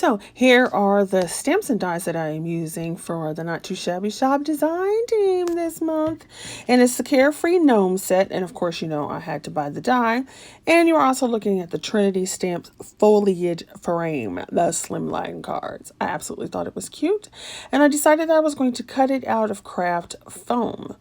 So here are the stamps and dies that I am using for the Not Too Shabby Shop design team this month. And it's the Carefree Gnome set. And of course, you know, I had to buy the die. And you're also looking at the Trinity Stamps foliage frame, the SLIMLINE cards. I absolutely thought it was cute. And I decided that I was going to cut it out of craft foam.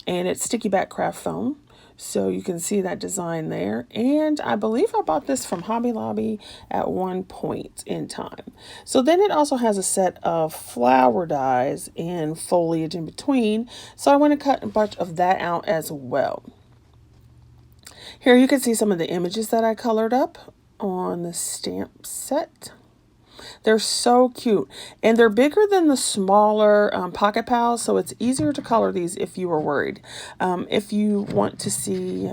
And it's sticky back craft foam. So you can see that design there. And I believe I bought this from Hobby Lobby at one point in time. So then it also has a set of flower dies and foliage in between. So I want to cut a bunch of that out as well. Here you can see some of the images that I colored up on the stamp set. They're so cute, and they're bigger than the smaller Pocket Pals, so it's easier to color these if you were worried. If you want to see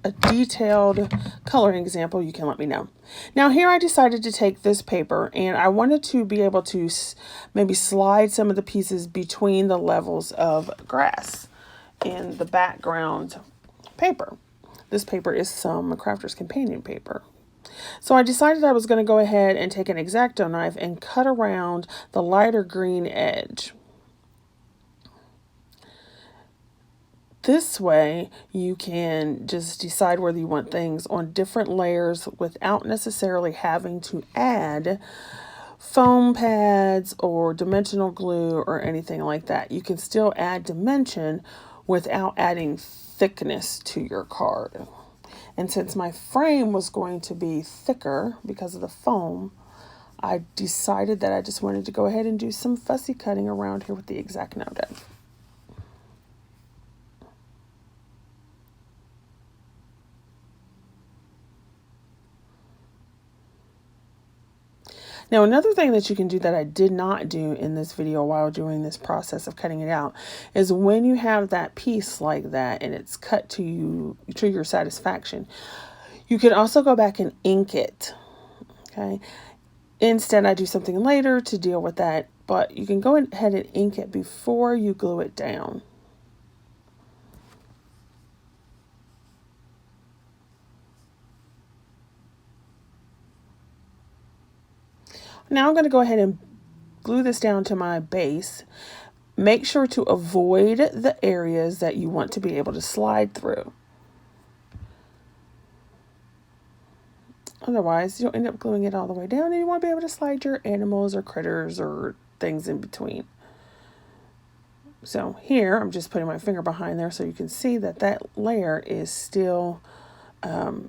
a detailed coloring example, you can let me know. Now here I decided to take this paper, and I wanted to be able to maybe slide some of the pieces between the levels of grass in the background paper. This paper is some Crafter's Companion paper. So I decided I was going to go ahead and take an X-Acto knife and cut around the lighter green edge. This way you can just decide whether you want things on different layers without necessarily having to add foam pads or dimensional glue or anything like that. You can still add dimension without adding thickness to your card. And since my frame was going to be thicker because of the foam, I decided that I just wanted to go ahead and do some fussy cutting around here with the X-Acto knife. Now, another thing that you can do that I did not do in this video while doing this process of cutting it out is when you have that piece like that and it's cut to your satisfaction, you can also go back and ink it. Okay. Instead, I do something later to deal with that, but you can go ahead and ink it before you glue it down. Now I'm going to go ahead and glue this down to my base. Make sure to avoid the areas that you want to be able to slide through. Otherwise, you'll end up gluing it all the way down and you want to be able to slide your animals or critters or things in between. So here, I'm just putting my finger behind there so you can see that that layer is still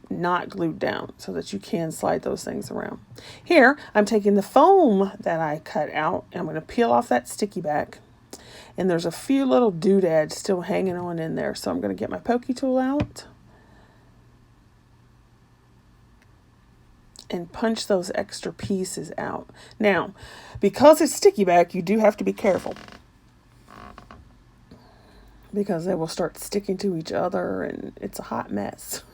not glued down so that you can slide those things around. Here, I'm taking the foam that I cut out and I'm going to peel off that sticky back. And there's a few little doodads still hanging on in there. So I'm going to get my pokey tool out and punch those extra pieces out. Now, because it's sticky back, you do have to be careful, because they will start sticking to each other and it's a hot mess.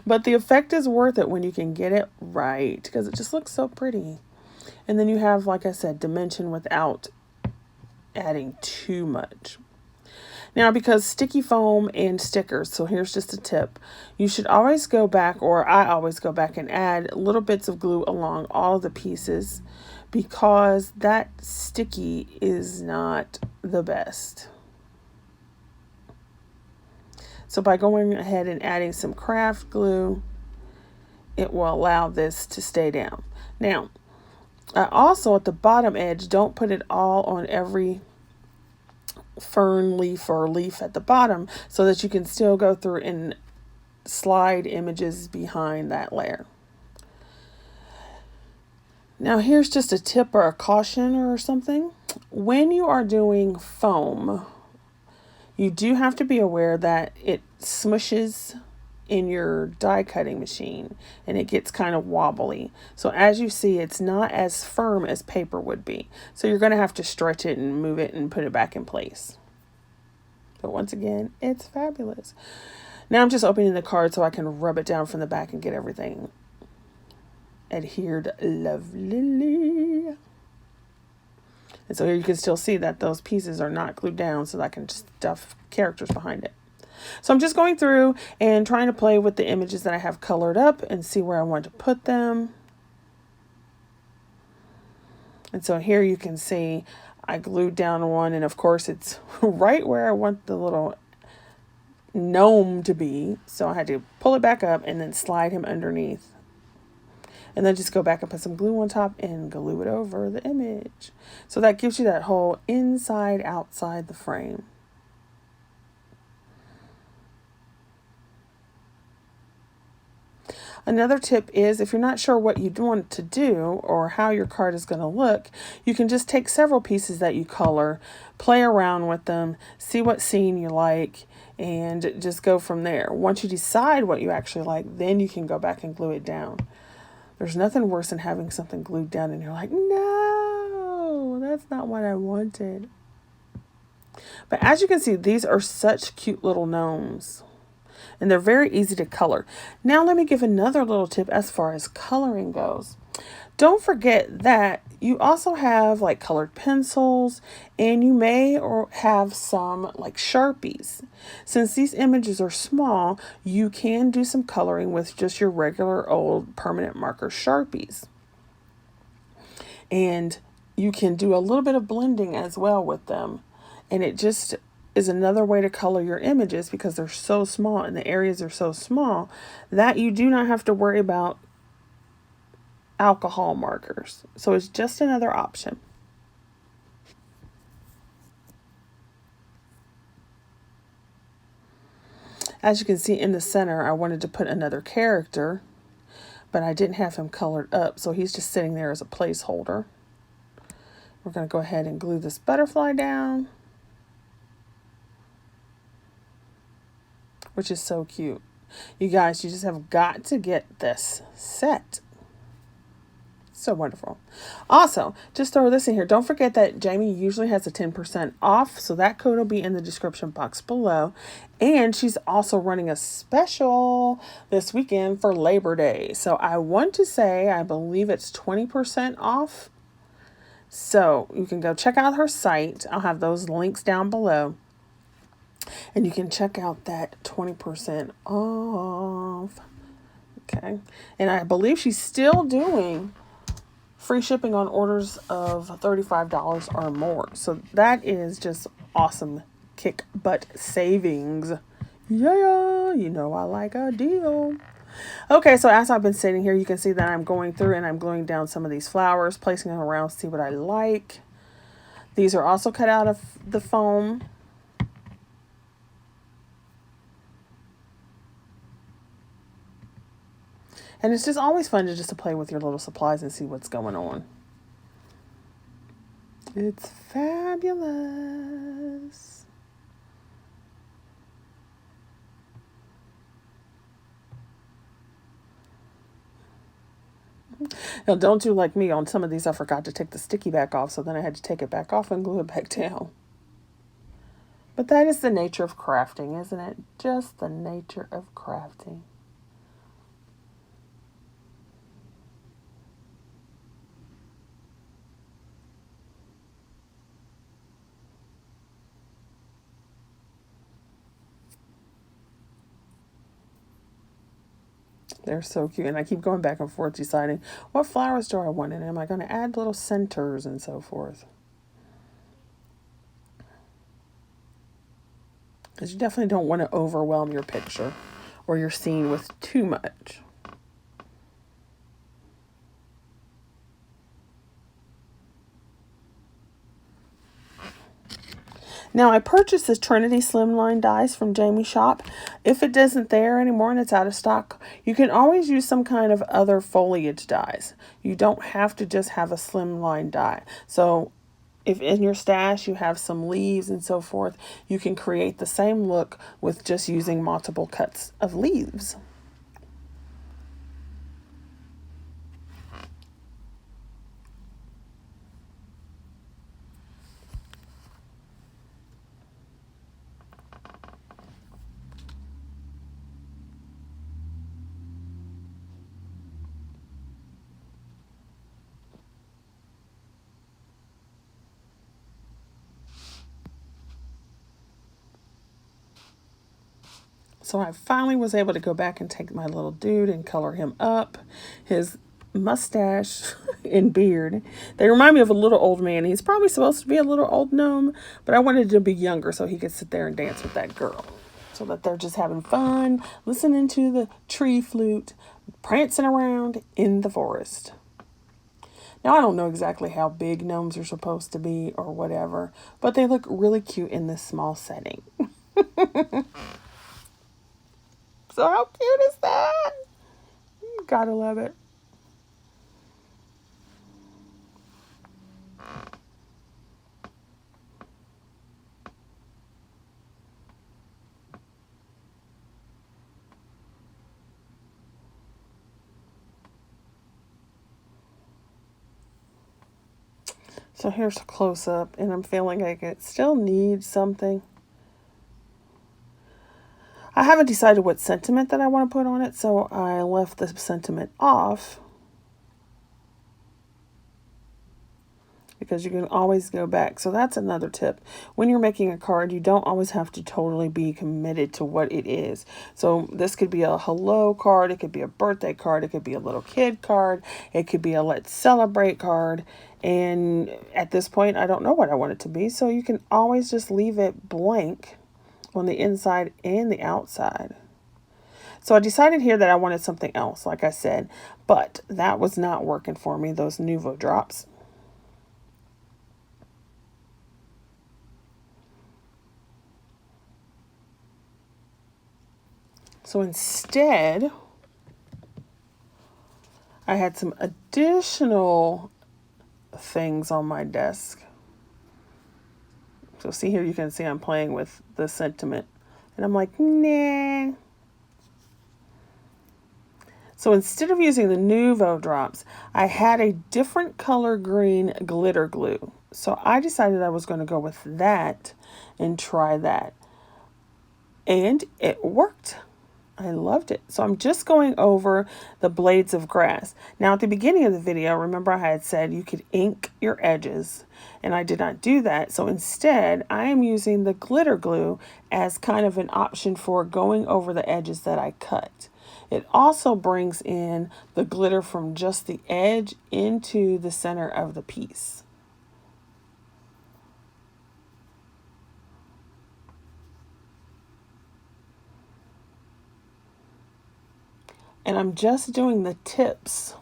But the effect is worth it when you can get it right, because it just looks so pretty. And then you have, like I said, dimension without adding too much. Now, because sticky foam and stickers, so here's just a tip, you should always go back, or I always go back and add little bits of glue along all of the pieces, because that sticky is not the best. So by going ahead and adding some craft glue, it will allow this to stay down. Now, I also at the bottom edge, don't put it all on every fern leaf or leaf at the bottom, so that you can still go through and slide images behind that layer. Now here's just a tip or a caution or something. When you are doing foam, you do have to be aware that it smushes in your die cutting machine and it gets kind of wobbly. So as you see, it's not as firm as paper would be. So you're going to have to stretch it and move it and put it back in place. But once again, it's fabulous. Now I'm just opening the card so I can rub it down from the back and get everything adhered lovely. And so here you can still see that those pieces are not glued down, so that I can just stuff characters behind it. So I'm just going through and trying to play with the images that I have colored up and see where I want to put them. And so here you can see I glued down one, and of course it's right where I want the little gnome to be. So I had to pull it back up and then slide him underneath. And then just go back and put some glue on top and glue it over the image. So that gives you that whole inside, outside the frame. Another tip is if you're not sure what you want to do or how your card is going to look, you can just take several pieces that you color, play around with them, see what scene you like, and just go from there. Once you decide what you actually like, then you can go back and glue it down. There's nothing worse than having something glued down and you're like, no, that's not what I wanted. But as you can see, these are such cute little gnomes. And they're very easy to color. Now let me give another little tip as far as coloring goes. Don't forget that you also have like colored pencils, and you may or have some like Sharpies. Since these images are small, you can do some coloring with just your regular old permanent marker Sharpies. And you can do a little bit of blending as well with them. And it just is another way to color your images because they're so small and the areas are so small that you do not have to worry about alcohol markers. So it's just another option. As you can see in the center, I wanted to put another character, but I didn't have him colored up, so he's just sitting there as a placeholder. We're going to go ahead and glue this butterfly down, which is so cute. You guys, you just have got to get this set. So wonderful. Also, just throw this in here. Don't forget that Jamie usually has a 10% off, so that code will be in the description box below. And she's also running a special this weekend for Labor Day. So I want to say, I believe it's 20% off. So you can go check out her site. I'll have those links down below. And you can check out that 20% off. Okay. And I believe she's still doing free shipping on orders of $35 or more. So that is just awesome kick butt savings. Yeah, you know I like a deal. Okay, so as I've been sitting here, you can see that I'm going through and I'm gluing down some of these flowers, placing them around, see what I like. These are also cut out of the foam. And it's just always fun to just to play with your little supplies and see what's going on. It's fabulous. Now, don't do like me. On some of these, I forgot to take the sticky back off, so then I had to take it back off and glue it back down. But that is the nature of crafting, isn't it? Just the nature of crafting. They're so cute. And I keep going back and forth deciding what flowers do I want in. Am I going to add little centers and so forth? Because you definitely don't want to overwhelm your picture or your scene with too much. Now, I purchased this Trinity Slimline dies from Jamie's shop. If it isn't there anymore and it's out of stock, you can always use some kind of other foliage dies. You don't have to just have a slimline die. So if in your stash you have some leaves and so forth, you can create the same look with just using multiple cuts of leaves. So I finally was able to go back and take my little dude and color him up. His mustache and beard. They remind me of a little old man. He's probably supposed to be a little old gnome, but I wanted to be younger so he could sit there and dance with that girl. So that they're just having fun, listening to the tree flute, prancing around in the forest. Now, I don't know exactly how big gnomes are supposed to be or whatever, but they look really cute in this small setting. So how cute is that? Gotta love it. So here's a close-up, and I'm feeling like it still needs something. I haven't decided what sentiment that I want to put on it, so I left the sentiment off. Because you can always go back. So that's another tip. When you're making a card, you don't always have to totally be committed to what it is. So this could be a hello card. It could be a birthday card. It could be a little kid card. It could be a let's celebrate card. And at this point, I don't know what I want it to be. So you can always just leave it blank on the inside and the outside. So I decided here that I wanted something else, like I said. But that was not working for me, those Nuvo drops. So instead, I had some additional things on my desk. So see here, you can see I'm playing with the sentiment. And I'm like, nah. So instead of using the Nuvo drops, I had a different color green glitter glue. So I decided I was going to go with that and try that. And it worked. I loved it. So I'm just going over the blades of grass. Now at the beginning of the video, remember I had said you could ink your edges, and I did not do that. So instead, I am using the glitter glue as kind of an option for going over the edges that I cut. It also brings in the glitter from just the edge into the center of the piece. And I'm just doing the tips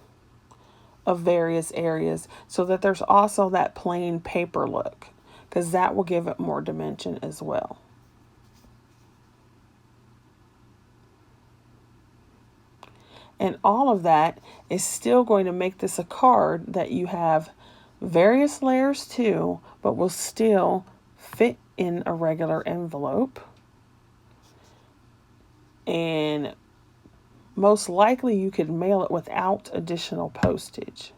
of various areas so that there's also that plain paper look, because that will give it more dimension as well. And all of that is still going to make this a card that you have various layers to, but will still fit in a regular envelope. And most likely you could mail it without additional postage,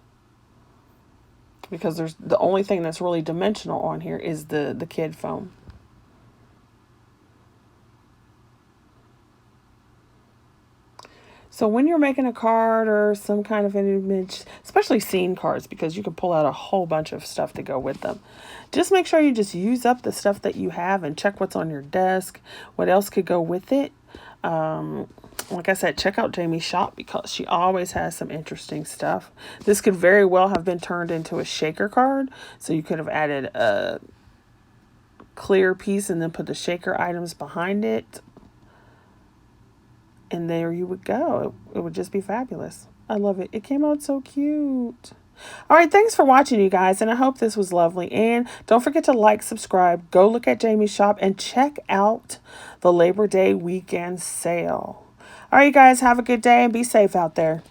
because there's the only thing that's really dimensional on here is the kid foam. So when you're making a card or some kind of an image, especially scene cards, because you can pull out a whole bunch of stuff to go with them, just make sure you just use up the stuff that you have and check what's on your desk, what else could go with it. Like I said, check out Jamie's shop because she always has some interesting stuff. This could very well have been turned into a shaker card. So you could have added a clear piece and then put the shaker items behind it. And there you would go. It would just be fabulous. I love it. It came out so cute. All right, thanks for watching, you guys, and I hope this was lovely. And don't forget to like, subscribe, go look at Jamie's shop, and check out the Labor Day weekend sale. All right, you guys, have a good day and be safe out there.